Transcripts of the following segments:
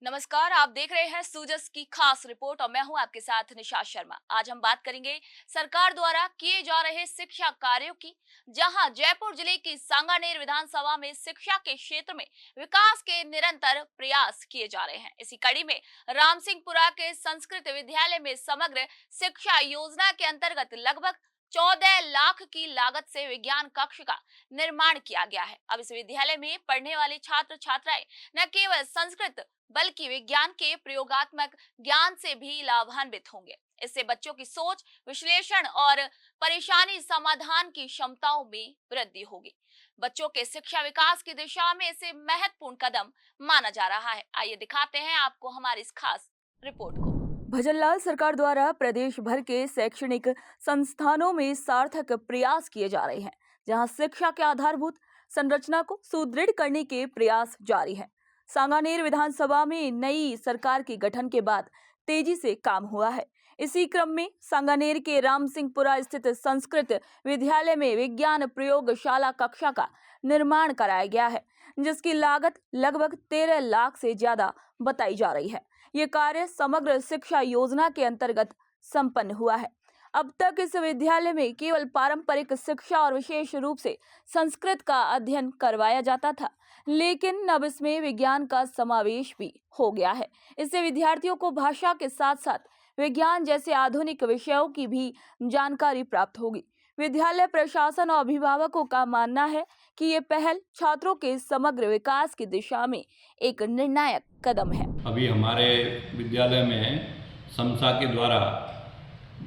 नमस्कार, आप देख रहे हैं सूजस की खास रिपोर्ट और मैं हूं आपके साथ निशा शर्मा। आज हम बात करेंगे सरकार द्वारा किए जा रहे शिक्षा कार्यों की, जहां जयपुर जिले की सांगानेर विधानसभा में शिक्षा के क्षेत्र में विकास के निरंतर प्रयास किए जा रहे हैं। इसी कड़ी में रामसिंहपुरा के संस्कृत विद्यालय में समग्र शिक्षा योजना के अंतर्गत लगभग 14 लाख की लागत से विज्ञान कक्ष का निर्माण किया गया है। अब इस विद्यालय में पढ़ने वाले छात्र छात्राएं न केवल संस्कृत बल्कि विज्ञान के प्रयोगात्मक ज्ञान से भी लाभान्वित होंगे। इससे बच्चों की सोच, विश्लेषण और परेशानी समाधान की क्षमताओं में वृद्धि होगी। बच्चों के शिक्षा विकास की दिशा में इसे महत्वपूर्ण कदम माना जा रहा है। आइए दिखाते हैं आपको हमारी इस खास रिपोर्ट को। भजनलाल सरकार द्वारा प्रदेश भर के शैक्षणिक संस्थानों में सार्थक प्रयास किए जा रहे हैं, जहां शिक्षा के आधारभूत संरचना को सुदृढ़ करने के प्रयास जारी हैं। सांगानेर विधानसभा में नई सरकार के गठन के बाद तेजी से काम हुआ है। इसी क्रम में सांगानेर के रामसिंहपुरा स्थित संस्कृत विद्यालय में विज्ञान प्रयोगशाला कक्षा का निर्माण कराया गया है, जिसकी लागत लगभग 13 लाख से ज्यादा बताई जा रही है। ये कार्य समग्र शिक्षा योजना के अंतर्गत संपन्न हुआ है। अब तक इस विद्यालय में केवल पारंपरिक शिक्षा और विशेष रूप से संस्कृत का अध्ययन करवाया जाता था, लेकिन अब इसमें विज्ञान का समावेश भी हो गया है। इससे विद्यार्थियों को भाषा के साथ साथ विज्ञान जैसे आधुनिक विषयों की भी जानकारी प्राप्त होगी। विद्यालय प्रशासन और अभिभावकों का मानना है कि ये पहल छात्रों के समग्र विकास की दिशा में एक निर्णायक कदम है। अभी हमारे विद्यालय में समसा के द्वारा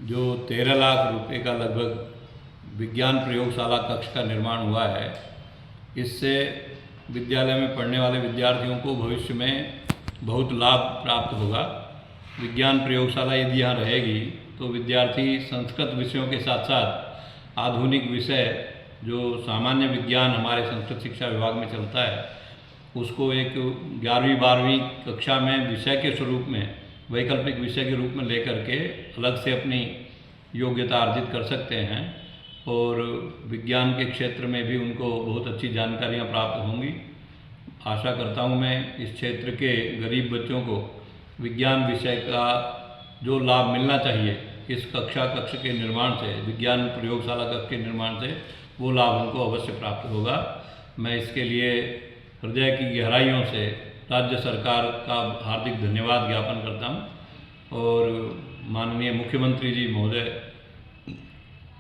जो 13 लाख रुपए का लगभग विज्ञान प्रयोगशाला कक्ष का निर्माण हुआ है, इससे विद्यालय में पढ़ने वाले विद्यार्थियों को भविष्य में बहुत लाभ प्राप्त होगा। विज्ञान प्रयोगशाला यदि यहाँ रहेगी तो विद्यार्थी संस्कृत विषयों के साथ साथ आधुनिक विषय जो सामान्य विज्ञान हमारे संस्कृत शिक्षा विभाग में चलता है, उसको एक 11वीं 12वीं कक्षा में विषय के स्वरूप में, वैकल्पिक विषय के रूप में लेकर के अलग से अपनी योग्यता अर्जित कर सकते हैं और विज्ञान के क्षेत्र में भी उनको बहुत अच्छी जानकारियां प्राप्त होंगी। आशा करता हूं मैं इस क्षेत्र के गरीब बच्चों को विज्ञान विषय का जो लाभ मिलना चाहिए इस कक्ष के निर्माण से, विज्ञान प्रयोगशाला कक्ष के निर्माण से, वो लाभ उनको अवश्य प्राप्त होगा। मैं इसके लिए हृदय की गहराइयों से राज्य सरकार का हार्दिक धन्यवाद ज्ञापन करता हूं और माननीय मुख्यमंत्री जी महोदय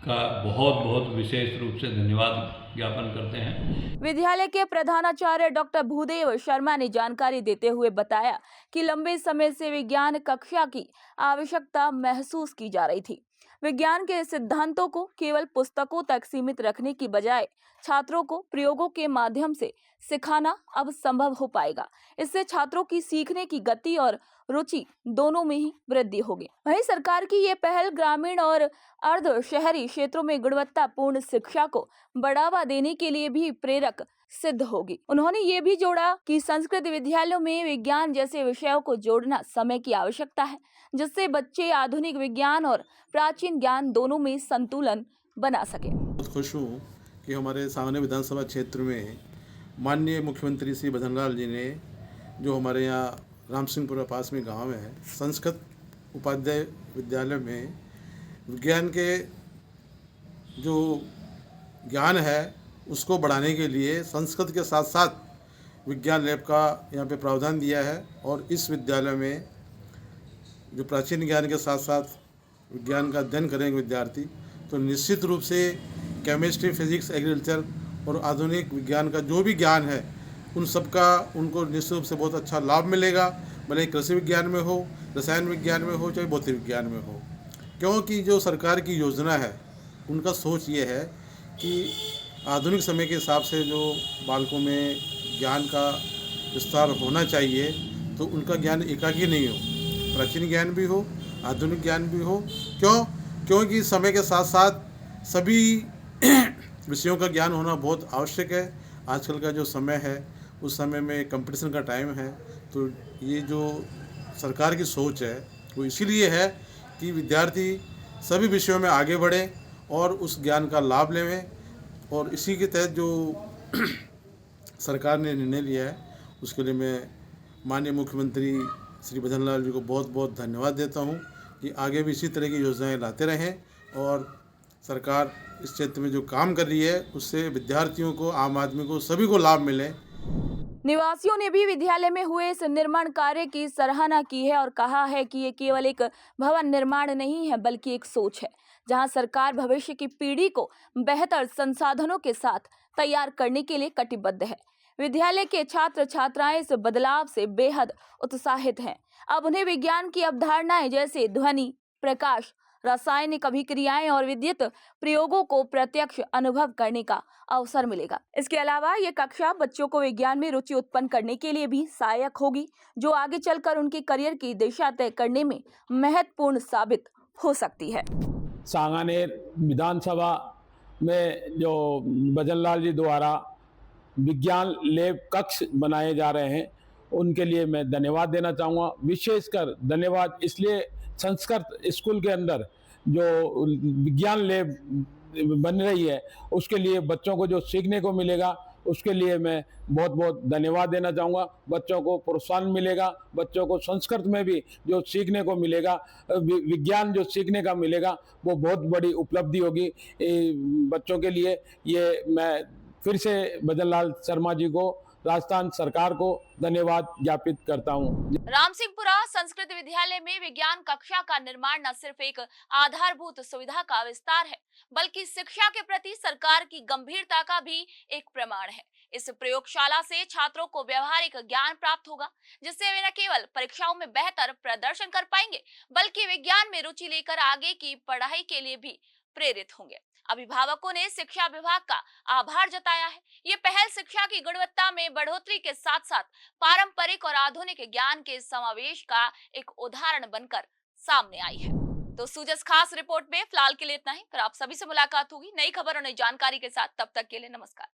का बहुत बहुत विशेष रूप से धन्यवाद ज्ञापन करते हैं। विद्यालय के प्रधानाचार्य डॉक्टर भूदेव शर्मा ने जानकारी देते हुए बताया कि लंबे समय से विज्ञान कक्षा की आवश्यकता महसूस की जा रही थी। विज्ञान के सिद्धांतों को केवल पुस्तकों तक सीमित रखने की बजाय छात्रों को प्रयोगों के माध्यम से सिखाना अब संभव हो पाएगा। इससे छात्रों की सीखने की गति और रुचि दोनों में ही वृद्धि होगी। वहीं सरकार की ये पहल ग्रामीण और अर्ध शहरी क्षेत्रों में गुणवत्तापूर्ण शिक्षा को बढ़ावा देने के लिए भी प्रेरक सिद्ध होगी। उन्होंने ये भी जोड़ा कि संस्कृत विद्यालयों में विज्ञान जैसे विषयों को जोड़ना समय की आवश्यकता है, जिससे बच्चे आधुनिक विज्ञान और प्राचीन ज्ञान दोनों में संतुलन बना सके। बहुत खुश हूँ कि हमारे सांगनेर विधानसभा क्षेत्र में माननीय मुख्यमंत्री श्री भजनलाल जी ने, जो हमारे यहाँ रामसिंहपुरा पास में गांव है, संस्कृत उपाध्याय विद्यालय में विज्ञान के जो ज्ञान है उसको बढ़ाने के लिए संस्कृत के साथ साथ विज्ञान लैब का यहाँ पे प्रावधान दिया है। और इस विद्यालय में जो प्राचीन ज्ञान के साथ साथ विज्ञान का अध्ययन करेंगे विद्यार्थी, तो निश्चित रूप से केमिस्ट्री, फिजिक्स, एग्रीकल्चर और आधुनिक विज्ञान का जो भी ज्ञान है उन सब का उनको निश्चित रूप से बहुत अच्छा लाभ मिलेगा, भले कृषि विज्ञान में हो, रसायन विज्ञान में हो, चाहे भौतिक विज्ञान में हो। क्योंकि जो सरकार की योजना है उनका सोच ये है कि आधुनिक समय के हिसाब से जो बालकों में ज्ञान का विस्तार होना चाहिए, तो उनका ज्ञान एकाकी नहीं हो, प्राचीन ज्ञान भी हो, आधुनिक ज्ञान भी हो। क्योंकि समय के साथ साथ सभी विषयों का ज्ञान होना बहुत आवश्यक है। आजकल का जो समय है उस समय में कंपटीशन का टाइम है, तो ये जो सरकार की सोच है वो इसीलिए है कि विद्यार्थी सभी विषयों में आगे बढ़े और उस ज्ञान का लाभ लें। और इसी के तहत जो सरकार ने निर्णय लिया है उसके लिए मैं माननीय मुख्यमंत्री श्री भजनलाल जी को बहुत बहुत धन्यवाद देता हूँ कि आगे भी इसी तरह की योजनाएं लाते रहें और सरकार इस क्षेत्र में जो काम कर रही है उससे विद्यार्थियों को, आम आदमी को, सभी को लाभ मिले। निवासियों ने भी विद्यालय में हुए इस निर्माण कार्य की सराहना की है और कहा है कि ये केवल एक भवन निर्माण नहीं है बल्कि एक सोच है, जहां सरकार भविष्य की पीढ़ी को बेहतर संसाधनों के साथ तैयार करने के लिए कटिबद्ध है। विद्यालय के छात्र छात्राएं इस बदलाव से बेहद उत्साहित हैं। अब उन्हें विज्ञान की अवधारणाएं जैसे ध्वनि, प्रकाश, रासायनिक अभिक्रियाएं और विद्युत प्रयोगों को प्रत्यक्ष अनुभव करने का अवसर मिलेगा। इसके अलावा ये कक्षा बच्चों को विज्ञान में रुचि उत्पन्न करने के लिए भी सहायक होगी, जो आगे चलकर उनके करियर की दिशा तय करने में महत्वपूर्ण साबित हो सकती है। सांगानेर विधानसभा में जो भजनलाल जी द्वारा विज्ञान लैब कक्ष बनाए जा रहे हैं उनके लिए मैं धन्यवाद देना चाहूँगा। विशेषकर धन्यवाद इसलिए संस्कृत स्कूल के अंदर जो विज्ञान लैब बन रही है उसके लिए बच्चों को जो सीखने को मिलेगा उसके लिए मैं बहुत बहुत धन्यवाद देना चाहूँगा। बच्चों को प्रोत्साहन मिलेगा, बच्चों को संस्कृत में भी जो सीखने को मिलेगा, विज्ञान जो सीखने का मिलेगा वो बहुत बड़ी उपलब्धि होगी बच्चों के लिए। ये मैं फिर से भजनलाल शर्मा जी को, राजस्थान सरकार को धन्यवाद ज्ञापित करता हूँ। रामसिंहपुरा संस्कृत विद्यालय में विज्ञान कक्षा का निर्माण न सिर्फ एक आधारभूत सुविधा का विस्तार है, बल्कि शिक्षा के प्रति सरकार की गंभीरता का भी एक प्रमाण है। इस प्रयोगशाला से छात्रों को व्यवहारिक ज्ञान प्राप्त होगा, जिससे वे न केवल परीक्षाओं में बेहतर प्रदर्शन कर पाएंगे, बल्कि विज्ञान में रुचि लेकर आगे की पढ़ाई के लिए भी प्रेरित होंगे। अभिभावकों ने शिक्षा विभाग का आभार जताया है। ये पहल शिक्षा की गुणवत्ता में बढ़ोतरी के साथ साथ पारंपरिक और आधुनिक ज्ञान के समावेश का एक उदाहरण बनकर सामने आई है। तो सूजस खास रिपोर्ट में फिलहाल के लिए इतना ही। फिर आप सभी से मुलाकात होगी नई खबर और नई जानकारी के साथ। तब तक के लिए नमस्कार।